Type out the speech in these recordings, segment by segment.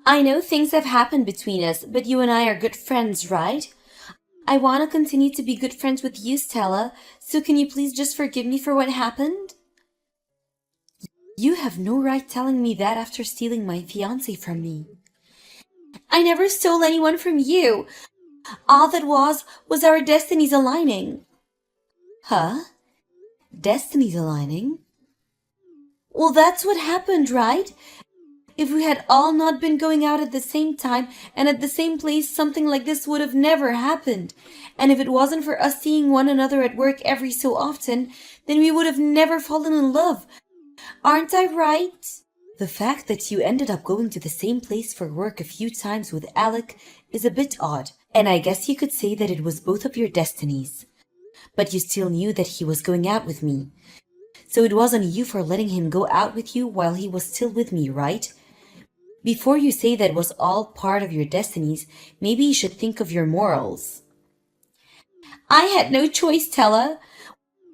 I know things have happened between us, but you and I are good friends, right? I want to continue to be good friends with you, Stella, so can you please just forgive me for what happened? You have no right telling me that after stealing my fiancé from me. I never stole anyone from you. All that was our destinies aligning. Huh? Destinies aligning? Well, that's what happened, right? If we had all not been going out at the same time and at the same place, something like this would have never happened. And if it wasn't for us seeing one another at work every so often, then we would have never fallen in love. Aren't I right? The fact that you ended up going to the same place for work a few times with Alec is a bit odd, and I guess you could say that it was both of your destinies. But you still knew that he was going out with me. So it wasn't you for letting him go out with you while he was still with me, right? Before you say that was all part of your destinies, maybe you should think of your morals. I had no choice, Tella.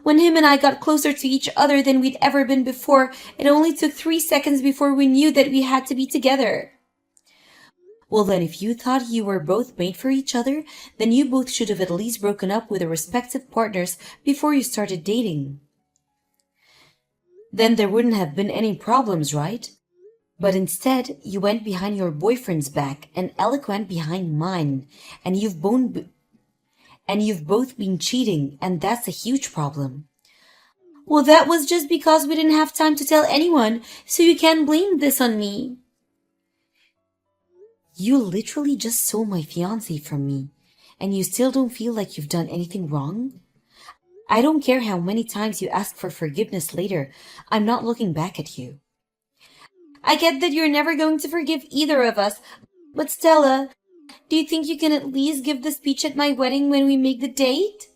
When him and I got closer to each other than we'd ever been before, it only took 3 seconds before we knew that we had to be together. Well then, if you thought you were both made for each other, then you both should have at least broken up with their respective partners before you started dating. Then there wouldn't have been any problems, right? But instead, you went behind your boyfriend's back, and Alec went behind mine, and you've both been cheating, and that's a huge problem. Well, that was just because we didn't have time to tell anyone, so you can't blame this on me. You literally just stole my fiancé from me, and you still don't feel like you've done anything wrong? I don't care how many times you ask for forgiveness later, I'm not looking back at you. I get that you're never going to forgive either of us, but Stella, do you think you can at least give the speech at my wedding when we make the date?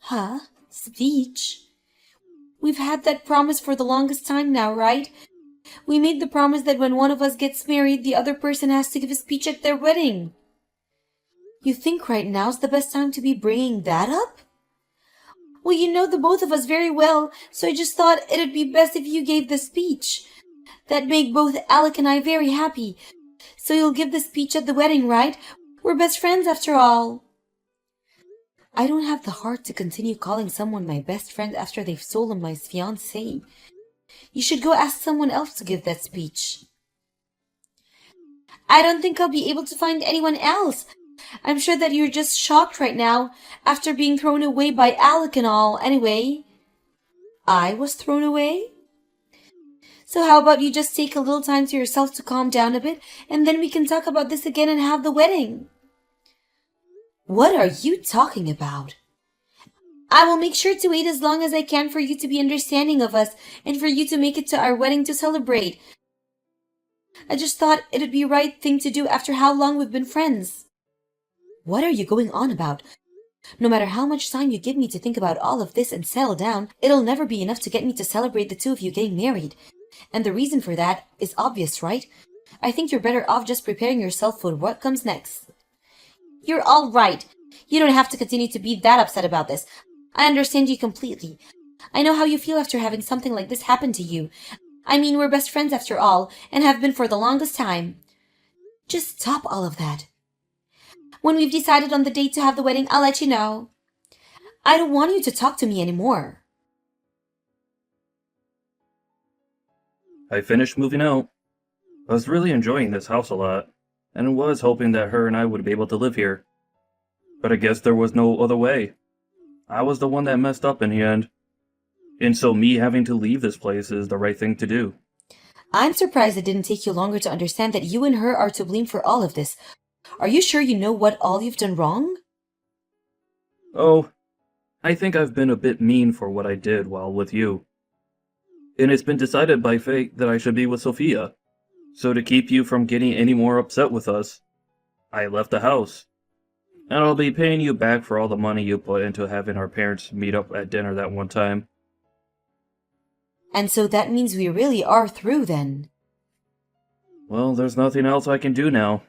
Huh? Speech? We've had that promise for the longest time now, right? We made the promise that when one of us gets married, the other person has to give a speech at their wedding. You think right now's the best time to be bringing that up? Well, you know the both of us very well, so I just thought it'd be best if you gave the speech. That'd make both Alec and I very happy. So you'll give the speech at the wedding, right? We're best friends after all. I don't have the heart to continue calling someone my best friend after they've stolen my fiancé. You should go ask someone else to give that speech. I don't think I'll be able to find anyone else. I'm sure that you're just shocked right now, after being thrown away by Alec and all, anyway. I was thrown away? So how about you just take a little time to yourself to calm down a bit, and then we can talk about this again and have the wedding. What are you talking about? I will make sure to wait as long as I can for you to be understanding of us and for you to make it to our wedding to celebrate. I just thought it'd be the right thing to do after how long we've been friends. What are you going on about? No matter how much time you give me to think about all of this and settle down, it'll never be enough to get me to celebrate the two of you getting married. And the reason for that is obvious, right? I think you're better off just preparing yourself for what comes next. You're all right. You don't have to continue to be that upset about this. I understand you completely. I know how you feel after having something like this happen to you. I mean, we're best friends after all, and have been for the longest time. Just stop all of that. When we've decided on the date to have the wedding, I'll let you know. I don't want you to talk to me anymore. I finished moving out. I was really enjoying this house a lot, and was hoping that her and I would be able to live here. But I guess there was no other way. I was the one that messed up in the end. And so me having to leave this place is the right thing to do. I'm surprised it didn't take you longer to understand that you and her are to blame for all of this. Are you sure you know what all you've done wrong? Oh, I think I've been a bit mean for what I did while with you. And it's been decided by fate that I should be with Sophia. So to keep you from getting any more upset with us, I left the house. And I'll be paying you back for all the money you put into having our parents meet up at dinner that one time. And so that means we really are through then. Well, there's nothing else I can do now.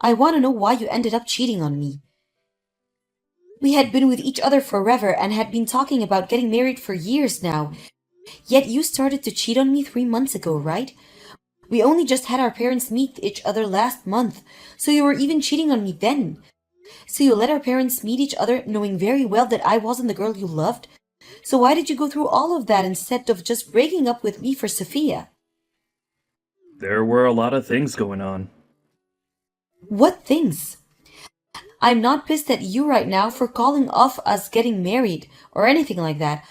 I want to know why you ended up cheating on me. We had been with each other forever and had been talking about getting married for years now. Yet you started to cheat on me 3 months ago, right? We only just had our parents meet each other last month, so you were even cheating on me then. So you let our parents meet each other knowing very well that I wasn't the girl you loved? So why did you go through all of that instead of just breaking up with me for Sophia? There were a lot of things going on. What things? I'm not pissed at you right now for calling off us getting married or anything like that.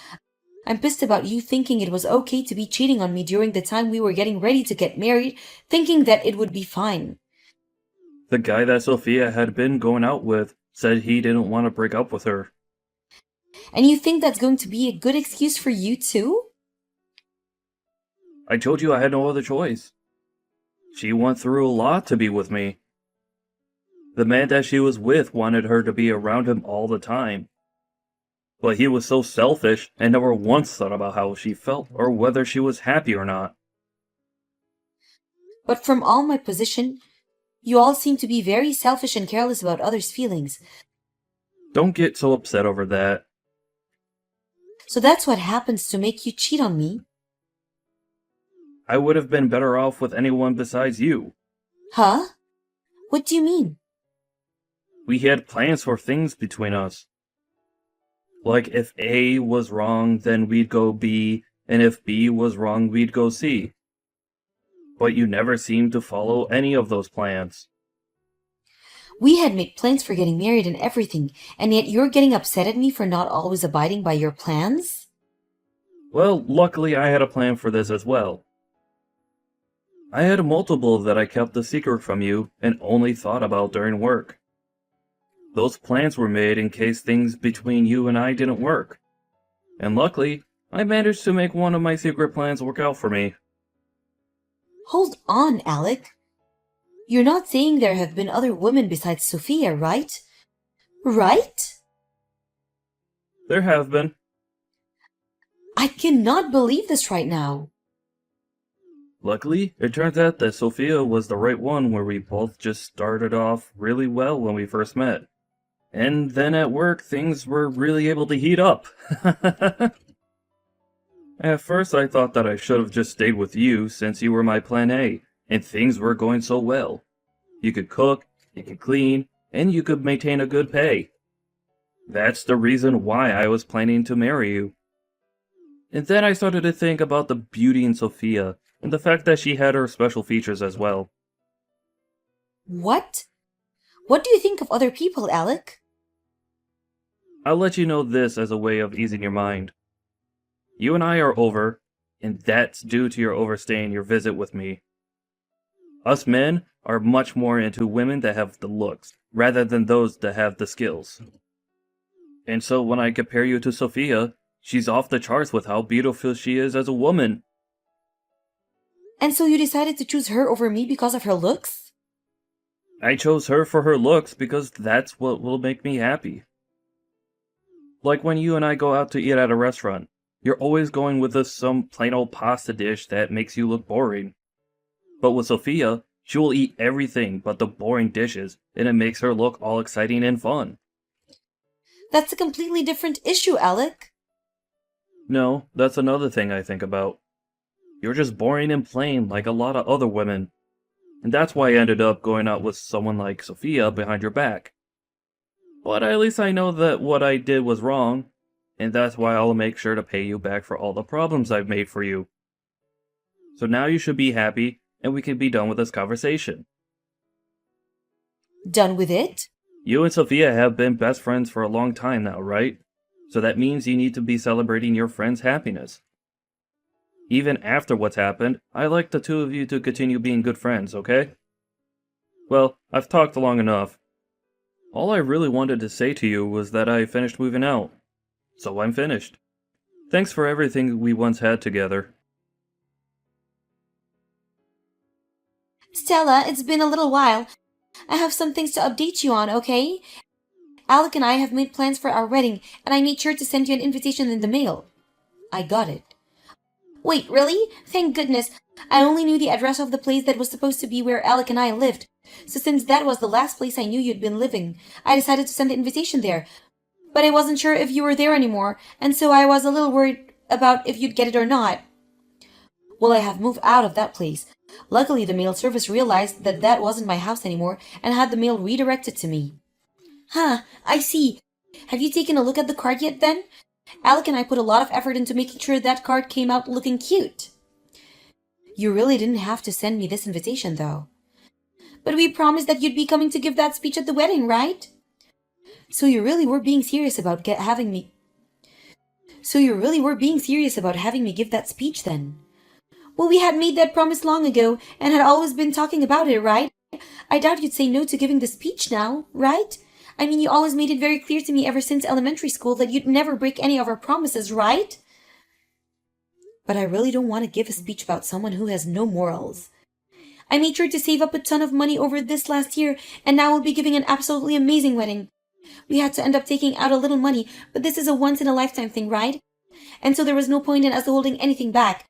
I'm pissed about you thinking it was okay to be cheating on me during the time we were getting ready to get married, thinking that it would be fine. The guy that Sophia had been going out with said he didn't want to break up with her. And you think that's going to be a good excuse for you too? I told you I had no other choice. She went through a lot to be with me. The man that she was with wanted her to be around him all the time. But he was so selfish and never once thought about how she felt or whether she was happy or not. But from all my position, you all seem to be very selfish and careless about others' feelings. Don't get so upset over that. So that's what happens to make you cheat on me? I would have been better off with anyone besides you. Huh? What do you mean? We had plans for things between us. Like if A was wrong, then we'd go B, and if B was wrong, we'd go C. But you never seemed to follow any of those plans. We had made plans for getting married and everything, and yet you're getting upset at me for not always abiding by your plans? Well, luckily I had a plan for this as well. I had multiple that I kept a secret from you and only thought about during work. Those plans were made in case things between you and I didn't work. And luckily, I managed to make one of my secret plans work out for me. Hold on, Alec. You're not saying there have been other women besides Sophia, right? Right? There have been. I cannot believe this right now. Luckily, it turns out that Sophia was the right one where we both just started off really well when we first met. And then at work, things were really able to heat up. At first, I thought that I should have just stayed with you since you were my plan A, and things were going so well. You could cook, you could clean, and you could maintain a good pay. That's the reason why I was planning to marry you. And then I started to think about the beauty in Sophia, and the fact that she had her special features as well. What? What do you think of other people, Alec? I'll let you know this as a way of easing your mind. You and I are over, and that's due to your overstaying your visit with me. Us men are much more into women that have the looks, rather than those that have the skills. And so when I compare you to Sophia, she's off the charts with how beautiful she is as a woman. And so you decided to choose her over me because of her looks? I chose her for her looks because that's what will make me happy. Like when you and I go out to eat at a restaurant, you're always going with us some plain old pasta dish that makes you look boring. But with Sophia, she will eat everything but the boring dishes, and it makes her look all exciting and fun. That's a completely different issue, Alec. No, that's another thing I think about. You're just boring and plain like a lot of other women. And that's why I ended up going out with someone like Sophia behind your back. But at least I know that what I did was wrong, and that's why I'll make sure to pay you back for all the problems I've made for you. So now you should be happy, and we can be done with this conversation. Done with it? You and Sophia have been best friends for a long time now, right? So that means you need to be celebrating your friend's happiness. Even after what's happened, I like the two of you to continue being good friends, okay? Well, I've talked long enough. All I really wanted to say to you was that I finished moving out. So I'm finished. Thanks for everything we once had together. Stella, it's been a little while. I have some things to update you on, okay? Alec and I have made plans for our wedding, and I made sure to send you an invitation in the mail. I got it. Wait, really? Thank goodness. I only knew the address of the place that was supposed to be where Alec and I lived. So since that was the last place I knew you'd been living, I decided to send the invitation there. But I wasn't sure if you were there anymore, and so I was a little worried about if you'd get it or not. Well, I have moved out of that place, Luckily, the mail service realized that that wasn't my house anymore and had the mail redirected to me. Huh, I see. Have you taken a look at the card yet then? Alec and I put a lot of effort into making sure that card came out looking cute. You really didn't have to send me this invitation, though. But we promised that you'd be coming to give that speech at the wedding, right? So you really were being serious about having me give that speech then? Well, we had made that promise long ago and had always been talking about it, right? I doubt you'd say no to giving the speech now, right? I mean, you always made it very clear to me ever since elementary school that you'd never break any of our promises, right? But I really don't want to give a speech about someone who has no morals. I made sure to save up a ton of money over this last year, and now we'll be giving an absolutely amazing wedding. We had to end up taking out a little money, but this is a once-in-a-lifetime thing, right? And so there was no point in us holding anything back.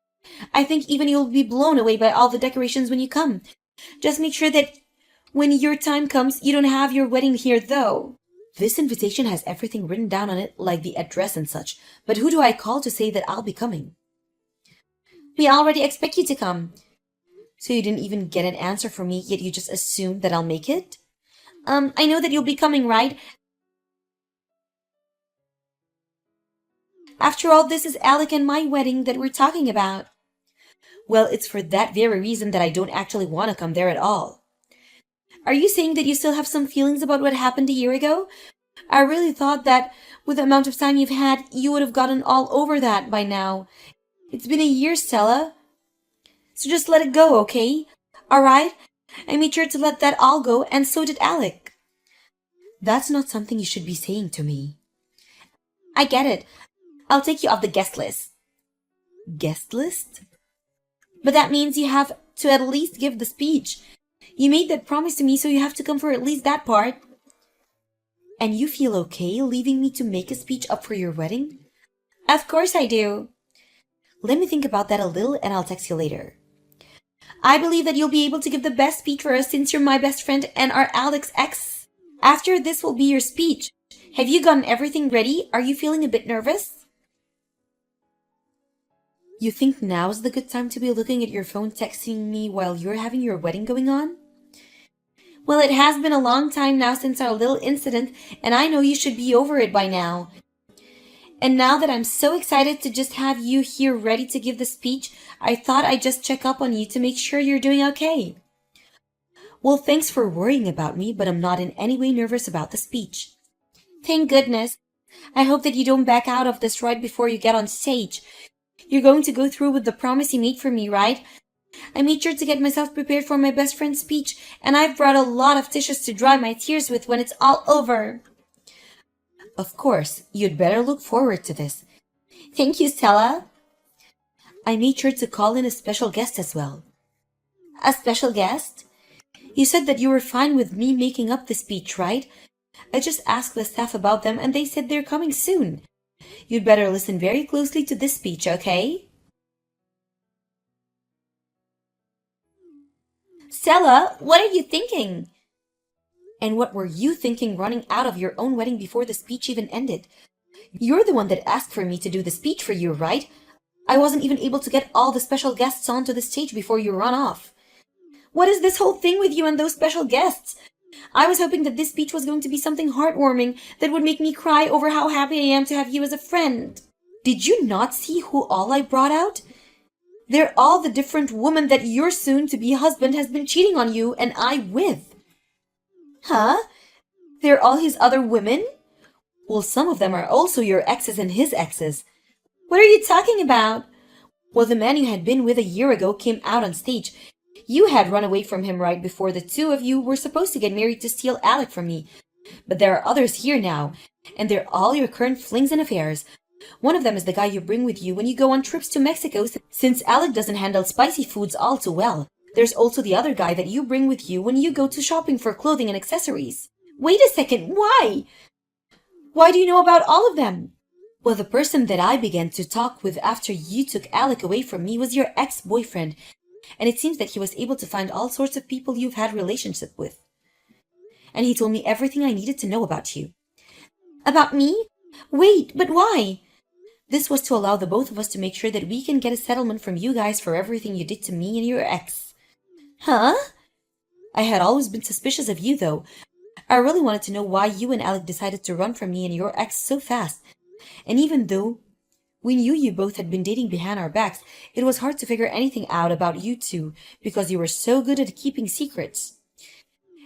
I think even you'll be blown away by all the decorations when you come. Just make sure that when your time comes, you don't have your wedding here, though. This invitation has everything written down on it, like the address and such, but who do I call to say that I'll be coming? We already expect you to come. So you didn't even get an answer from me, yet you just assumed that I'll make it? I know that you'll be coming, right? After all, this is Alec and my wedding that we're talking about. Well, it's for that very reason that I don't actually want to come there at all. Are you saying that you still have some feelings about what happened a year ago? I really thought that with the amount of time you've had, you would have gotten all over that by now. It's been a year, Stella. So just let it go, okay? Alright? I made sure to let that all go, and so did Alec. That's not something you should be saying to me. I get it. I'll take you off the guest list. Guest list? But that means you have to at least give the speech. You made that promise to me, so you have to come for at least that part. And you feel okay leaving me to make a speech up for your wedding? Of course I do. Let me think about that a little and I'll text you later. I believe that you'll be able to give the best speech for us since you're my best friend and are Alec's ex. After this will be your speech. Have you gotten everything ready? Are you feeling a bit nervous? You think now's the good time to be looking at your phone texting me while you're having your wedding going on? Well, it has been a long time now since our little incident, and I know you should be over it by now. And now that I'm so excited to just have you here ready to give the speech, I thought I'd just check up on you to make sure you're doing okay. Well, thanks for worrying about me, but I'm not in any way nervous about the speech. Thank goodness. I hope that you don't back out of this right before you get on stage. You're going to go through with the promise you made for me, right? I made sure to get myself prepared for my best friend's speech, and I've brought a lot of tissues to dry my tears with when it's all over. Of course, you'd better look forward to this. Thank you, Stella. I made sure to call in a special guest as well. A special guest? You said that you were fine with me making up the speech, right? I just asked the staff about them and they said they're coming soon. You'd better listen very closely to this speech, okay? Stella, what are you thinking? And what were you thinking running out of your own wedding before the speech even ended? You're the one that asked for me to do the speech for you, right? I wasn't even able to get all the special guests onto the stage before you run off. What is this whole thing with you and those special guests? I was hoping that this speech was going to be something heartwarming that would make me cry over how happy I am to have you as a friend. Did you not see who all I brought out? They're all the different women that your soon-to-be husband has been cheating on you and I with. Huh? They're all his other women? Well, some of them are also your exes and his exes. What are you talking about? Well, the man you had been with a year ago came out on stage. You had run away from him right before the two of you were supposed to get married to steal Alec from me. But there are others here now, and they're all your current flings and affairs. One of them is the guy you bring with you when you go on trips to Mexico, since Alec doesn't handle spicy foods all too well. There's also the other guy that you bring with you when you go to shopping for clothing and accessories. Wait a second, why? Why do you know about all of them? Well, the person that I began to talk with after you took Alec away from me was your ex-boyfriend, and it seems that he was able to find all sorts of people you've had relationship with. And he told me everything I needed to know about you. About me? Wait, but why? This was to allow the both of us to make sure that we can get a settlement from you guys for everything you did to me and your ex. Huh? I had always been suspicious of you, though. I really wanted to know why you and Alec decided to run from me and your ex so fast. And even though we knew you both had been dating behind our backs, it was hard to figure anything out about you two because you were so good at keeping secrets.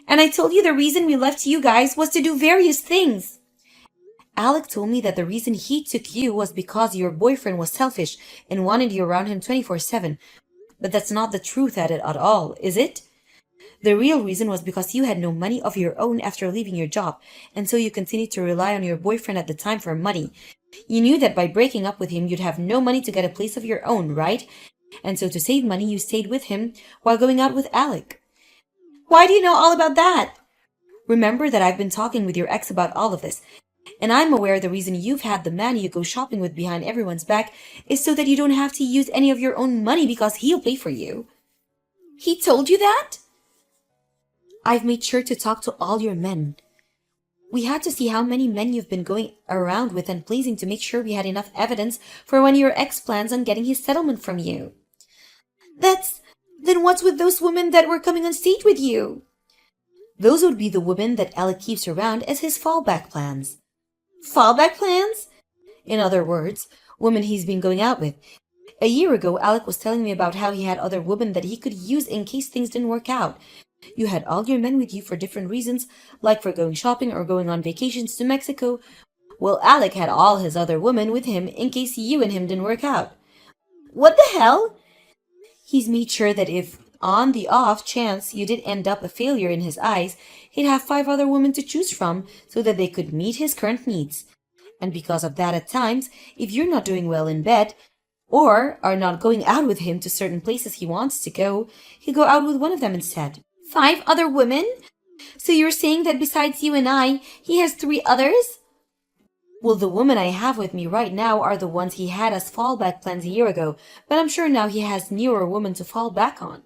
And I told you the reason we left you guys was to do various things. Alec told me that the reason he took you was because your boyfriend was selfish and wanted you around him 24/7. But that's not the truth at all, is it? The real reason was because you had no money of your own after leaving your job, and so you continued to rely on your boyfriend at the time for money. You knew that by breaking up with him, you'd have no money to get a place of your own, right? And so to save money, you stayed with him while going out with Alec. Why do you know all about that? Remember that I've been talking with your ex about all of this, and I'm aware the reason you've had the man you go shopping with behind everyone's back is so that you don't have to use any of your own money because he'll pay for you. He told you that? I've made sure to talk to all your men. We had to see how many men you've been going around with and pleasing to make sure we had enough evidence for when your ex plans on getting his settlement from you. Then what's with those women that were coming on stage with you? Those would be the women that Alec keeps around as his fallback plans. Fallback plans? In other words, women he's been going out with. A year ago, Alec was telling me about how he had other women that he could use in case things didn't work out. You had all your men with you for different reasons, like for going shopping or going on vacations to Mexico. Well, Alec had all his other women with him in case you and him didn't work out. What the hell? He's made sure that if, on the off chance you did end up a failure in his eyes, he'd have 5 other women to choose from so that they could meet his current needs. And because of that, at times, if you're not doing well in bed, or are not going out with him to certain places he wants to go, he'll go out with one of them instead. 5 other women? So you're saying that besides you and I, he has 3 others? Well, the women I have with me right now are the ones he had as fallback plans a year ago, but I'm sure now he has newer women to fall back on.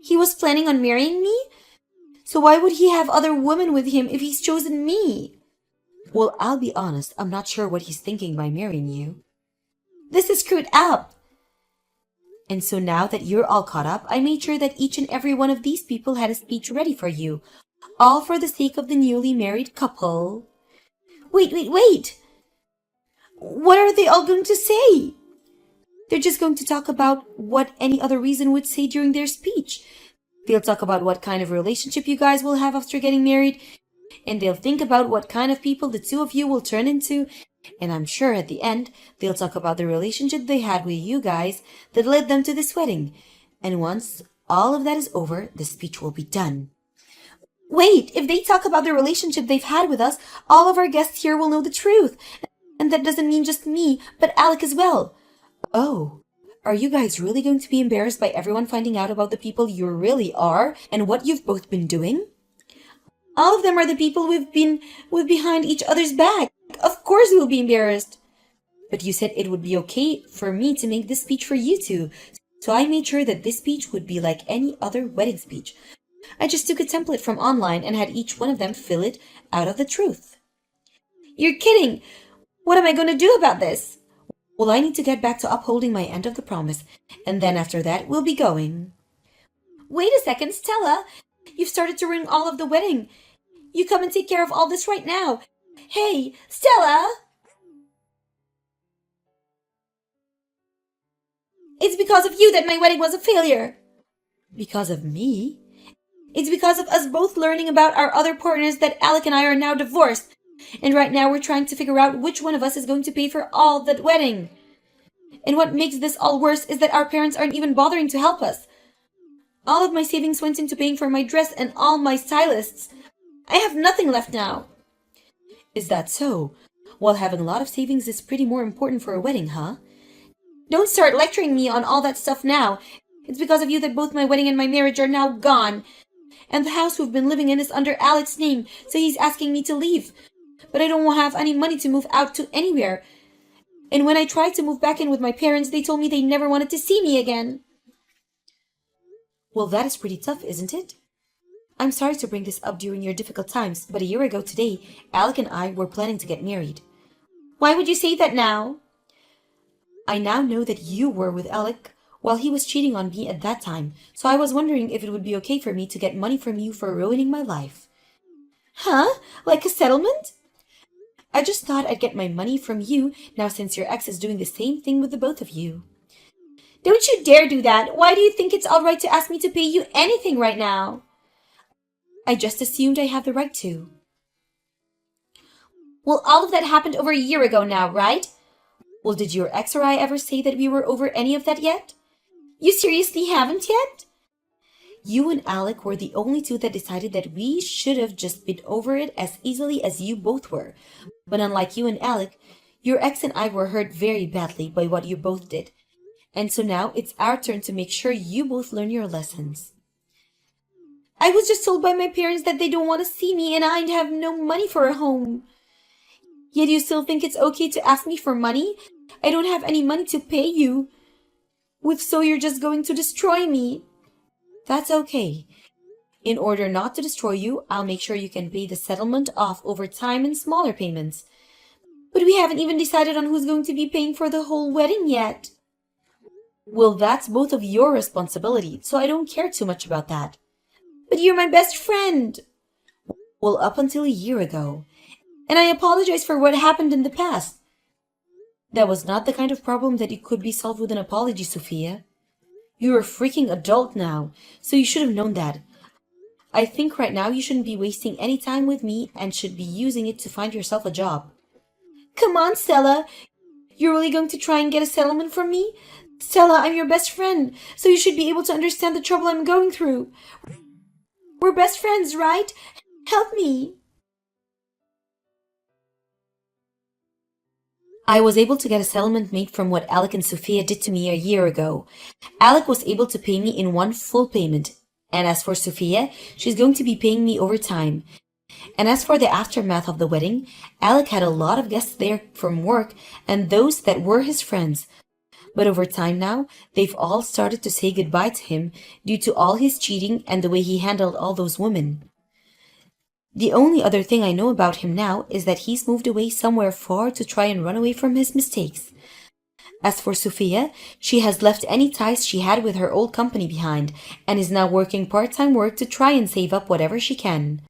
He was planning on marrying me? So why would he have other women with him if he's chosen me? Well, I'll be honest, I'm not sure what he's thinking by marrying you. This is screwed up. And so now that you're all caught up, I made sure that each and every one of these people had a speech ready for you, all for the sake of the newly married couple. Wait! What are they all going to say? They're just going to talk about what any other reason would say during their speech. They'll talk about what kind of relationship you guys will have after getting married, and they'll think about what kind of people the two of you will turn into, and I'm sure at the end, they'll talk about the relationship they had with you guys that led them to this wedding. And once all of that is over, the speech will be done. Wait, if they talk about the relationship they've had with us, all of our guests here will know the truth. And that doesn't mean just me, but Alec as well. Oh, are you guys really going to be embarrassed by everyone finding out about the people you really are and what you've both been doing? All of them are the people we've been with behind each other's back. Of course we'll be embarrassed. But you said it would be okay for me to make this speech for you two. So I made sure that this speech would be like any other wedding speech. I just took a template from online and had each one of them fill it out of the truth. You're kidding! What am I going to do about this? Well, I need to get back to upholding my end of the promise, and then after that we'll be going. Wait a second, Stella! You've started to ruin all of the wedding. You come and take care of all this right now. Hey, Stella! It's because of you that my wedding was a failure. Because of me? It's because of us both learning about our other partners that Alec and I are now divorced. And right now we're trying to figure out which one of us is going to pay for all that wedding. And what makes this all worse is that our parents aren't even bothering to help us. All of my savings went into paying for my dress and all my stylists. I have nothing left now. Is that so? Well, having a lot of savings is pretty more important for a wedding, huh? Don't start lecturing me on all that stuff now. It's because of you that both my wedding and my marriage are now gone. And the house we've been living in is under Alec's name, so he's asking me to leave. But I don't have any money to move out to anywhere. And when I tried to move back in with my parents, they told me they never wanted to see me again. Well, that is pretty tough, isn't it? I'm sorry to bring this up during your difficult times, but a year ago today, Alec and I were planning to get married. Why would you say that now? I now know that you were with Alec while he was cheating on me at that time, so I was wondering if it would be okay for me to get money from you for ruining my life. Huh? Like a settlement? I just thought I'd get my money from you now since your ex is doing the same thing with the both of you. Don't you dare do that! Why do you think it's all right to ask me to pay you anything right now? I just assumed I have the right to. Well, all of that happened over a year ago now, right? Well, did your ex or I ever say that we were over any of that yet? You seriously haven't yet? You and Alec were the only two that decided that we should have just been over it as easily as you both were. But unlike you and Alec, your ex and I were hurt very badly by what you both did. And so now it's our turn to make sure you both learn your lessons. I was just told by my parents that they don't want to see me and I'd have no money for a home. Yet you still think it's okay to ask me for money? I don't have any money to pay you. With so you're just going to destroy me. That's okay. In order not to destroy you, I'll make sure you can pay the settlement off over time in smaller payments. But we haven't even decided on who's going to be paying for the whole wedding yet. Well, that's both of your responsibility, so I don't care too much about that. But you're my best friend. Well, up until a year ago. And I apologize for what happened in the past. That was not the kind of problem that it could be solved with an apology, Sophia. You're a freaking adult now, so you should have known that. I think right now you shouldn't be wasting any time with me and should be using it to find yourself a job. Come on, Stella. You're really going to try and get a settlement from me? Stella, I'm your best friend, so you should be able to understand the trouble I'm going through. We're best friends, right? Help me. I was able to get a settlement made from what Alec and Sophia did to me a year ago. Alec was able to pay me in one full payment. And as for Sophia, she's going to be paying me over time. And as for the aftermath of the wedding, Alec had a lot of guests there from work and those that were his friends. But over time now, they've all started to say goodbye to him due to all his cheating and the way he handled all those women. The only other thing I know about him now is that he's moved away somewhere far to try and run away from his mistakes. As for Sophia, she has left any ties she had with her old company behind and is now working part-time work to try and save up whatever she can.